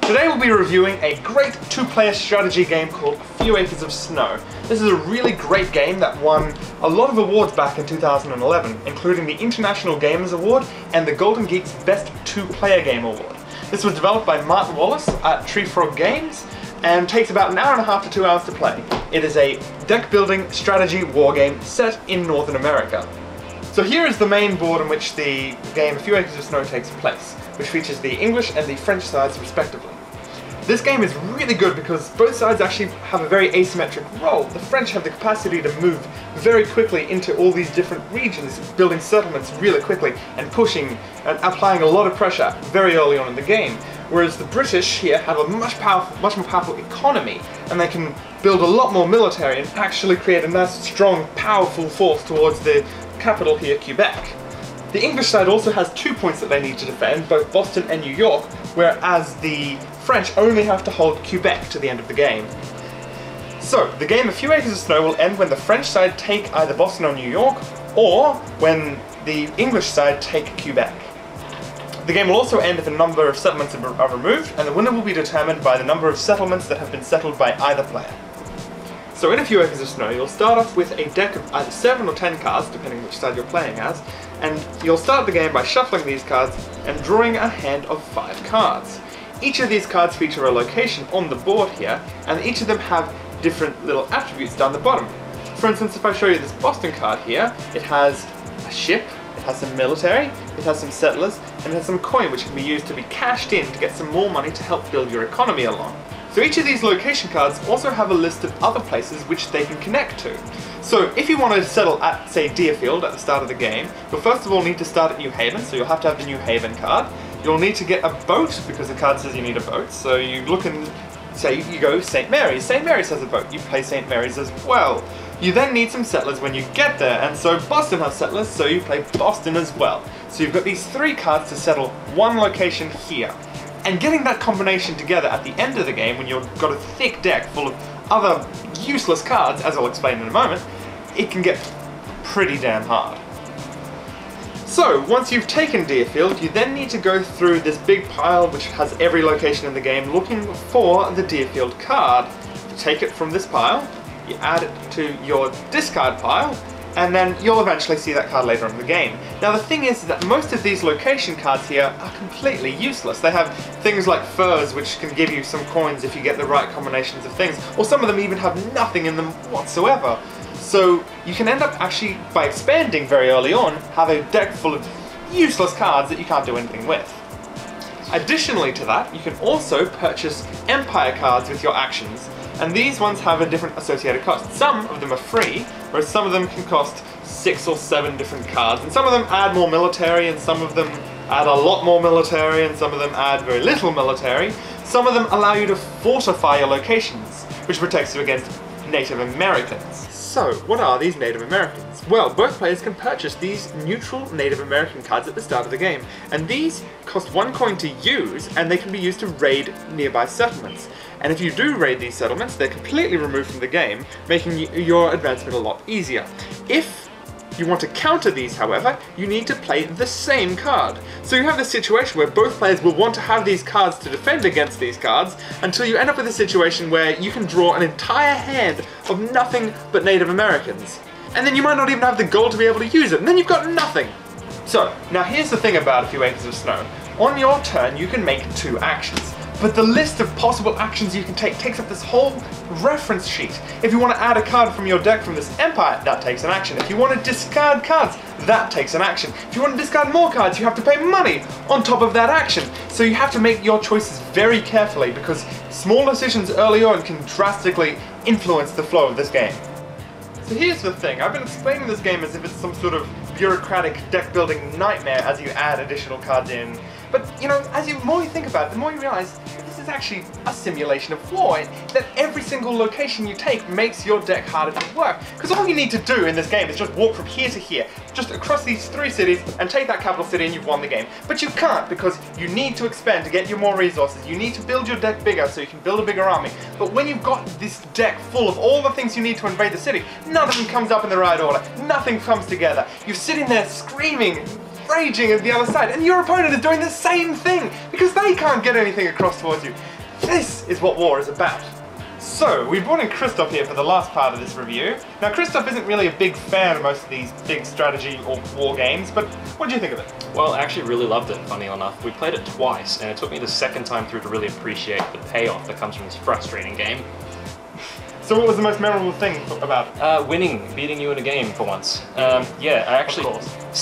Today we'll be reviewing a great two-player strategy game called A Few Acres of Snow. This is a really great game that won a lot of awards back in 2011, including the International Gamers Award and the Golden Geek's Best Two-Player Game Award. This was developed by Martin Wallace at Tree Frog Games and takes about an hour and a half to 2 hours to play. It is a deck-building strategy war game set in Northern America. So here is the main board on which the game A Few Acres of Snow takes place, which features the English and the French sides respectively. This game is really good because both sides actually have a very asymmetric role. The French have the capacity to move very quickly into all these different regions, building settlements really quickly and pushing and applying a lot of pressure very early on in the game. Whereas the British here have a much more powerful economy, and they can build a lot more military and actually create a nice, strong, powerful force towards the capital here, Quebec. The English side also has 2 points that they need to defend, both Boston and New York, whereas the French only have to hold Quebec to the end of the game. So, the game A Few Acres of Snow will end when the French side take either Boston or New York, or when the English side take Quebec. The game will also end if a number of settlements are removed, and the winner will be determined by the number of settlements that have been settled by either player. So in A Few Acres of Snow, you'll start off with a deck of either 7 or 10 cards, depending which side you're playing as, and you'll start the game by shuffling these cards and drawing a hand of 5 cards. Each of these cards feature a location on the board here, and each of them have different little attributes down the bottom. For instance, if I show you this Boston card here, it has a ship, it has some military, it has some settlers, and it has some coin which can be used to be cashed in to get some more money to help build your economy along. So each of these location cards also have a list of other places which they can connect to. So if you want to settle at, say, Deerfield at the start of the game, you'll first of all need to start at New Haven, so you'll have to have the New Haven card. You'll need to get a boat, because the card says you need a boat, so you look and say you go St. Mary's. St. Mary's has a boat, you play St. Mary's as well. You then need some settlers when you get there, and so Boston has settlers, so you play Boston as well. So you've got these 3 cards to settle one location here. And getting that combination together at the end of the game, when you've got a thick deck full of other useless cards, as I'll explain in a moment, it can get pretty damn hard. So, once you've taken Deerfield, you then need to go through this big pile which has every location in the game looking for the Deerfield card. You take it from this pile, you add it to your discard pile, and then you'll eventually see that card later on in the game. Now the thing is that most of these location cards here are completely useless. They have things like furs which can give you some coins if you get the right combinations of things, or some of them even have nothing in them whatsoever. So you can end up actually, by expanding very early on, have a deck full of useless cards that you can't do anything with. Additionally to that, you can also purchase Empire cards with your actions, and these ones have a different associated cost. Some of them are free, whereas some of them can cost 6 or 7 different cards, and some of them add more military, and some of them add a lot more military, and some of them add very little military. Some of them allow you to fortify your locations, which protects you against Native Americans. So, what are these Native Americans? Well, both players can purchase these neutral Native American cards at the start of the game, and these cost 1 coin to use, and they can be used to raid nearby settlements. And if you do raid these settlements, they're completely removed from the game, making your advancement a lot easier. If you want to counter these, however, you need to play the same card. So you have this situation where both players will want to have these cards to defend against these cards, until you end up with a situation where you can draw an entire hand of nothing but Native Americans. And then you might not even have the gold to be able to use it, and then you've got nothing! So, now here's the thing about A Few Acres of Snow. On your turn, you can make 2 actions. But the list of possible actions you can take takes up this whole reference sheet. If you want to add a card from your deck from this Empire, that takes an action. If you want to discard cards, that takes an action. If you want to discard more cards, you have to pay money on top of that action. So you have to make your choices very carefully, because small decisions early on can drastically influence the flow of this game. So here's the thing, I've been explaining this game as if it's some sort of bureaucratic deck-building nightmare as you add additional cards in. But, you know, the more you think about it, the more you realize this is actually a simulation of war, that every single location you take makes your deck harder to work. Because all you need to do in this game is just walk from here to here, just across these 3 cities, and take that capital city and you've won the game. But you can't, because you need to expand to get you more resources, you need to build your deck bigger so you can build a bigger army. But when you've got this deck full of all the things you need to invade the city, none of them comes up in the right order, nothing comes together. You're sitting there screaming, raging at the other side, and your opponent is doing the same thing because they can't get anything across towards you. This is what war is about. So, we brought in Kristof here for the last part of this review. Now, Kristof isn't really a big fan of most of these big strategy or war games, but what do you think of it? Well, I actually really loved it, funny enough. We played it twice, and it took me the second time through to really appreciate the payoff that comes from this frustrating game. So what was the most memorable thing about it? Winning, beating you in a game for once. Yeah, I actually,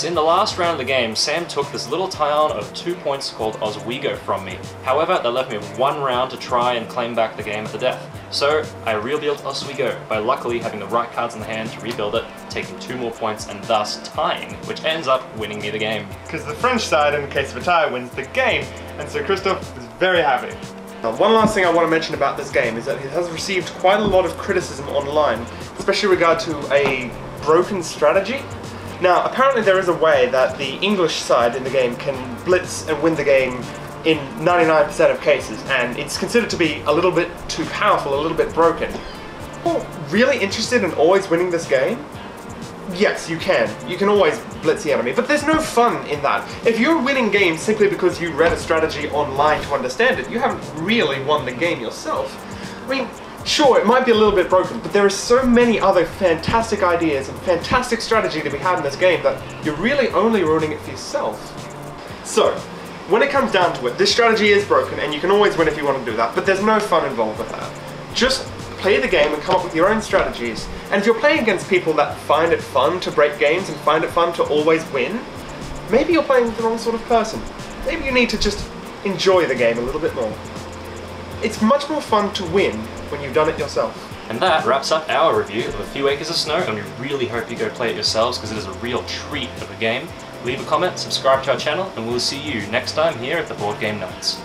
in the last round of the game, Sam took this little town of 2 points called Oswego from me. However, that left me with 1 round to try and claim back the game at the death. So, I rebuilt Oswego by luckily having the right cards in the hand to rebuild it, taking 2 more points and thus tying, which ends up winning me the game. Because the French side, in the case of a tie, wins the game, and so Kristof is very happy. Now, one last thing I want to mention about this game is that it has received quite a lot of criticism online, especially in regard to a broken strategy. Now, apparently there is a way that the English side in the game can blitz and win the game in 99% of cases, and it's considered to be a little bit too powerful, a little bit broken. Well, really interested in always winning this game? Yes, you can. You can always blitz the enemy, but there's no fun in that. If you're winning games simply because you read a strategy online to understand it, you haven't really won the game yourself. I mean, sure, it might be a little bit broken, but there are so many other fantastic ideas and fantastic strategy to be had in this game that you're really only ruining it for yourself. So, when it comes down to it, this strategy is broken, and you can always win if you want to do that, but there's no fun involved with that. Just play the game and come up with your own strategies. And if you're playing against people that find it fun to break games and find it fun to always win, maybe you're playing with the wrong sort of person. Maybe you need to just enjoy the game a little bit more. It's much more fun to win when you've done it yourself. And that wraps up our review of A Few Acres of Snow, and we really hope you go play it yourselves because it is a real treat of a game. Leave a comment, subscribe to our channel, and we'll see you next time here at the Board Game Nights.